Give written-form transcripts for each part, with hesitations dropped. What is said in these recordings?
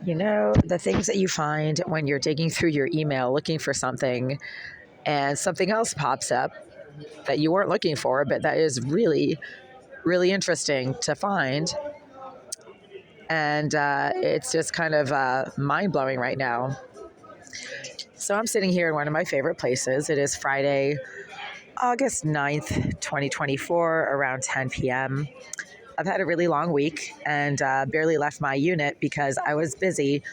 You know, the things that you find when you're digging through your email looking for something and something else pops up that you weren't looking for, but that is really, really interesting to find. And it's just kind of mind blowing right now. So I'm sitting here in one of my favorite places. It is Friday, August 9th, 2024, around 10 p.m. I've had a really long week and barely left my unit because I was busy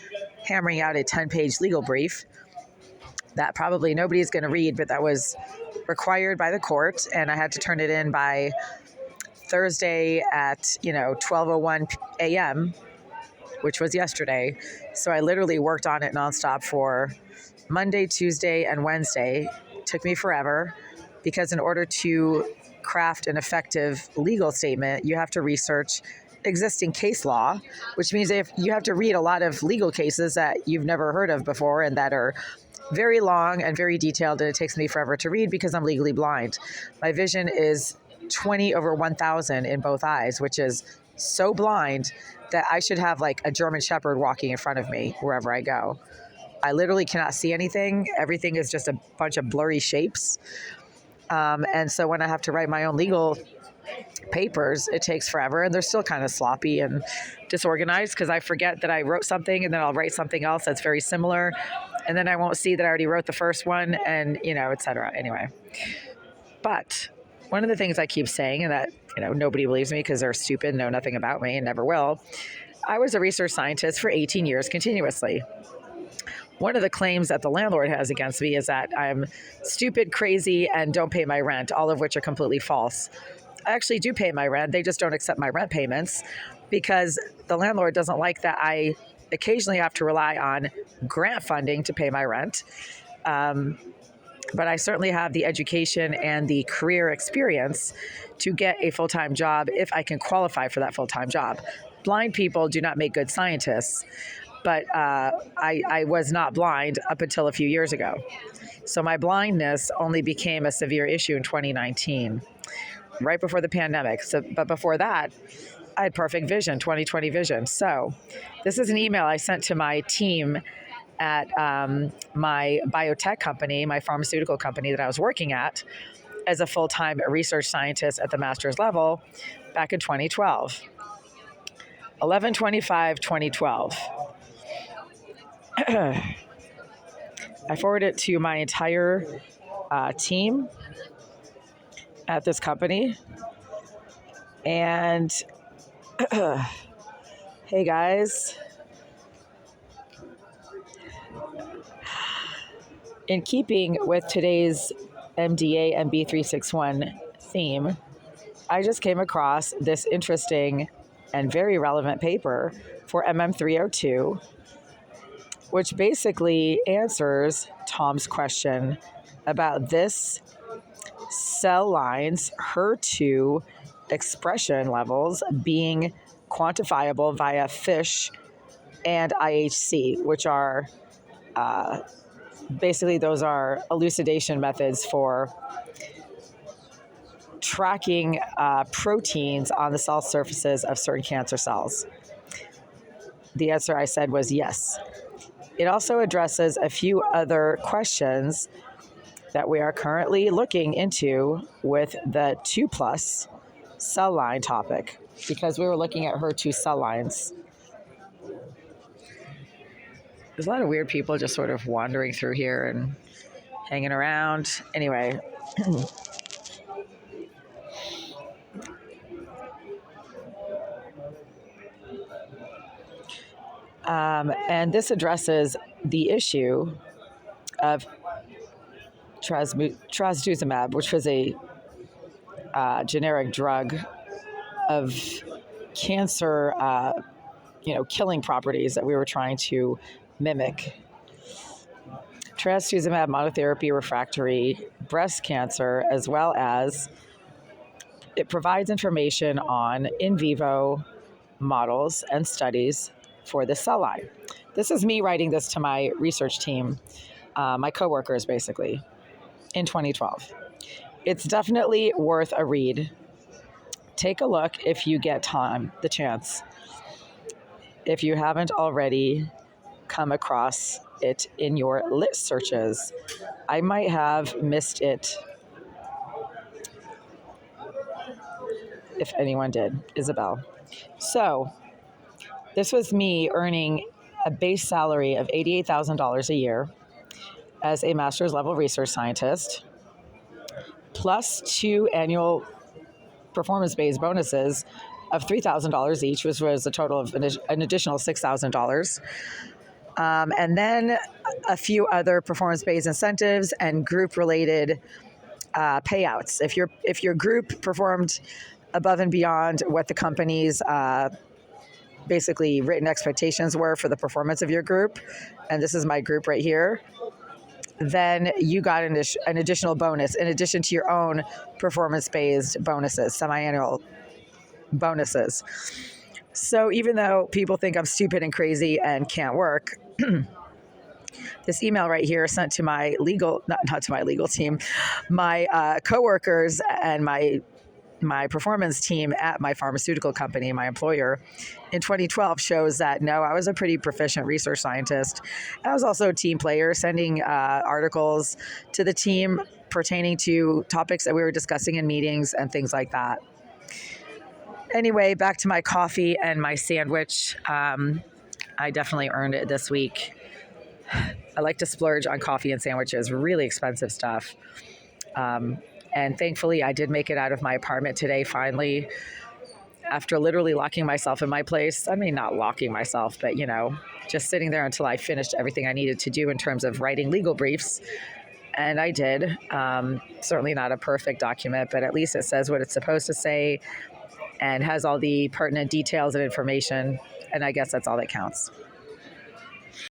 hammering out a 10-page legal brief that probably nobody's going to read, but that was required by the court, and I had to turn it in by Thursday at 12:01 a.m., which was yesterday. So I literally worked on it nonstop for Monday, Tuesday, and Wednesday. It took me forever because in order to craft an effective legal statement, you have to research existing case law, which means if you have to read a lot of legal cases that you've never heard of before and that are very long and very detailed, and it takes me forever to read because I'm legally blind. My vision is 20 over 1,000 in both eyes, which is so blind that I should have like a German Shepherd walking in front of me wherever I go. I literally cannot see anything. Everything is just a bunch of blurry shapes. And so when I have to write my own legal papers, it takes forever, and they're still kind of sloppy and disorganized because I forget that I wrote something and then I'll write something else that's very similar, and then I won't see that I already wrote the first one, and et cetera. Anyway, but one of the things I keep saying, and that nobody believes me because they're stupid, know nothing about me, and never will. I was a research scientist for 18 years continuously. One of the claims that the landlord has against me is that I'm stupid, crazy, and don't pay my rent, all of which are completely false. I actually do pay my rent. They just don't accept my rent payments because the landlord doesn't like that I occasionally have to rely on grant funding to pay my rent. But I certainly have the education and the career experience to get a full-time job if I can qualify for that full-time job. Blind people do not make good scientists, but I was not blind up until a few years ago. So my blindness only became a severe issue in 2019, right before the pandemic. But before that, I had perfect vision, 20/20 vision. So this is an email I sent to my team at my biotech company, my pharmaceutical company that I was working at as a full-time research scientist at the master's level back in 2012. 11/25/2012. I forwarded it to my entire team at this company. And hey guys, in keeping with today's MDA and B361 theme, I just came across this interesting and very relevant paper for MM302, which basically answers Tom's question about this cell line's HER2 expression levels being quantifiable via FISH and IHC, which are basically those are elucidation methods for tracking proteins on the cell surfaces of certain cancer cells. The answer I said was yes. It also addresses a few other questions that we are currently looking into with the 2+ cell line topic, because we were looking at HER2 cell lines. There's a lot of weird people just sort of wandering through here and hanging around. Anyway. And this addresses the issue of trastuzumab, which was a generic drug of cancer, killing properties that we were trying to mimic. Trastuzumab monotherapy refractory breast cancer, as well as it provides information on in vivo models and studies for the cell line. This is me writing this to my research team, my coworkers basically, in 2012. It's definitely worth a read. Take a look if you get time, the chance. If you haven't already, come across it in your lit searches. I might have missed it if anyone did. Isabel. So this was me earning a base salary of $88,000 a year as a master's level research scientist, plus 2 annual performance-based bonuses of $3,000 each, which was a total of an additional $6,000. And then a few other performance-based incentives and group-related payouts. If your group performed above and beyond what the company's basically written expectations were for the performance of your group, and this is my group right here, then you got an additional bonus in addition to your own performance-based bonuses, semi-annual bonuses. So even though people think I'm stupid and crazy and can't work, this email right here sent to my legal, not to my legal team, my coworkers and my performance team at my pharmaceutical company, my employer, in 2012 shows that no, I was a pretty proficient research scientist. I was also a team player, sending articles to the team pertaining to topics that we were discussing in meetings and things like that. Anyway, back to my coffee and my sandwich. I definitely earned it this week. I like to splurge on coffee and sandwiches, really expensive stuff. And thankfully, I did make it out of my apartment today, finally, after literally locking myself in my place. I mean, not locking myself, but, just sitting there until I finished everything I needed to do in terms of writing legal briefs. And I did. Certainly not a perfect document, but at least it says what it's supposed to say and has all the pertinent details and information. And I guess that's all that counts.